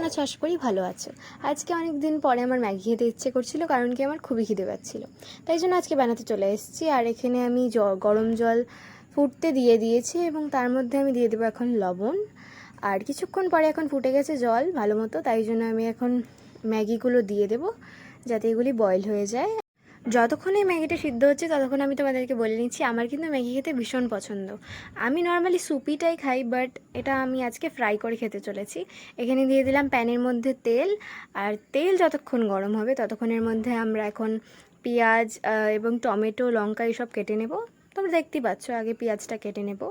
আছো? আশা করি ভালো আছো। আজকে অনেক দিন পরে আমার ম্যাগি খেতে ইচ্ছে করছিল, কারণ কি আমার খুবই খিদে পাচ্ছিল। তাই জন্য আজকে বানাতে চলে এসেছি। আর এখানে আমি গরম জল ফুটতে দিয়ে দিয়েছি এবং তার মধ্যে আমি দিয়ে দেবো এখন লবণ। আর কিছুক্ষণ পরে এখন ফুটে গেছে জল ভালো মতো, তাই জন্য আমি এখন ম্যাগিগুলো দিয়ে দেবো যাতে এগুলি বয়েল হয়ে যায়। যতক্ষণ এই ম্যাগিটা সিদ্ধ হচ্ছে ততক্ষণ আমি তোমাদেরকে বলে নিচ্ছি, আমার কিন্তু ম্যাগি খেতে ভীষণ পছন্দ। আমি নর্মালি সুপিটাই খাই, বাট এটা আমি আজকে ফ্রাই করে খেতে চলেছি। এখানে দিয়ে দিলাম প্যানের মধ্যে তেল, আর তেল যতক্ষণ গরম হবে ততক্ষণের মধ্যে আমরা এখন পেঁয়াজ এবং টমেটো, লঙ্কা এসব কেটে নেব। তোমরা দেখতেই পাচ্ছ, আগে পেঁয়াজটা কেটে নেব।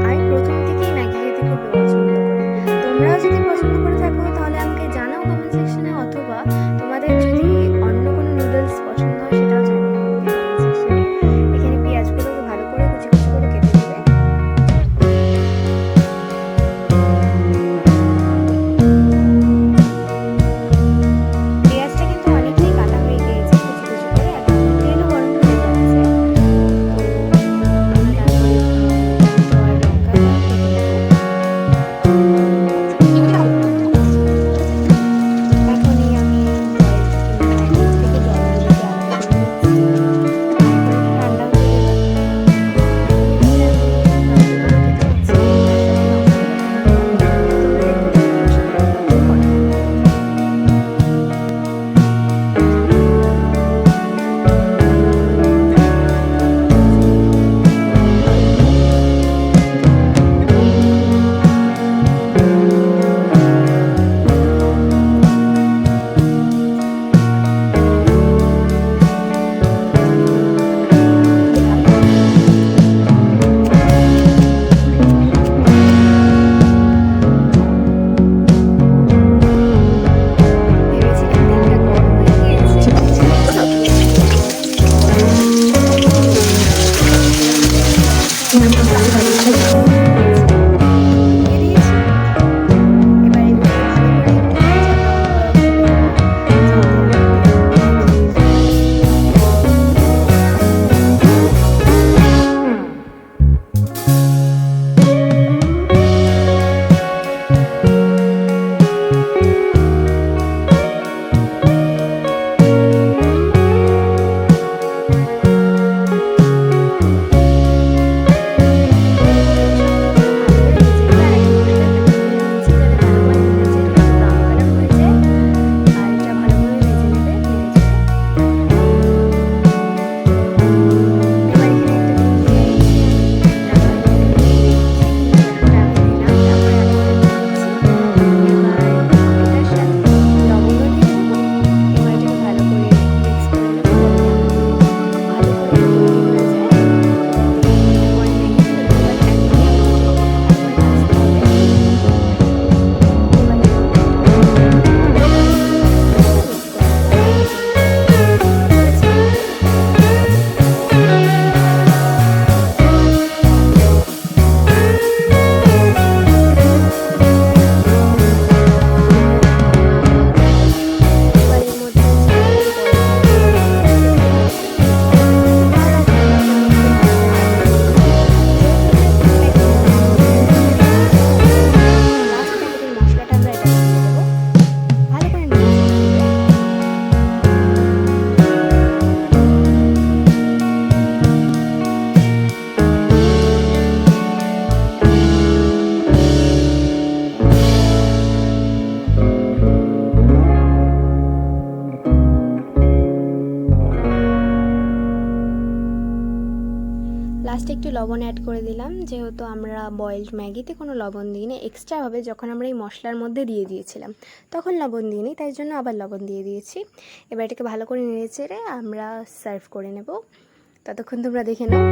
আমি প্রথম থেকেই ম্যাগি খেতে খুব পছন্দ করি। তোমরাও যদি পছন্দ করে থাকো তাহলে আমাকে জানাও কমেন্ট সেকশনে, অথবা তোমাদের যদি অন্য কোনো নুডলস পছন্দ হয় সেটাও জানিও আমাকে কমেন্ট সেকশনে। এখানে পেঁয়াজগুলোকে ভালো করে কুচি কুচি করে কেটে দেবে। পেঁয়াজটা কিন্তু অনেকটাই কাটা হয়ে গিয়েছে কুচি কুচি করে, এখন তেলও গরম হয়ে যাচ্ছে। তো তারপরে টমেটো আর লঙ্কা কেটে নেবো। এখনই আমি ম্যাগি থেকে জলগুলোকে আলাদা করে নিচ্ছি। জলটা ঠান্ডা হয়ে গেলে এখানে আমি মশলাগুলো কেটে নিচ্ছি। তার সাথে মশলাগুলো তোমরা দেখতে ভেবেছিলাম তেলটা গরম হয়ে গিয়েছে, দিয়ে দিয়েছি। এবার এগুলোকে ভালো করে একটু পেঁয়াজ আর লঙ্কা ভেজে নেবো, যাতে আমাদের লাস্টে একটু লবণ অ্যাড করে দিলাম, যেহেতু আমরা বয়েলড ম্যাগিতে কোনো লবণ দিইনি। এক্সট্রাভাবে যখন আমরা এই মশলার মধ্যে দিয়ে দিয়েছিলাম তখন লবণ দিইনি, তাই জন্য আবার লবণ দিয়ে দিয়েছি। এবার এটাকে ভালো করে নেড়ে চেড়ে আমরা সার্ভ করে নেব। ততক্ষণ তোমরা দেখে নাও।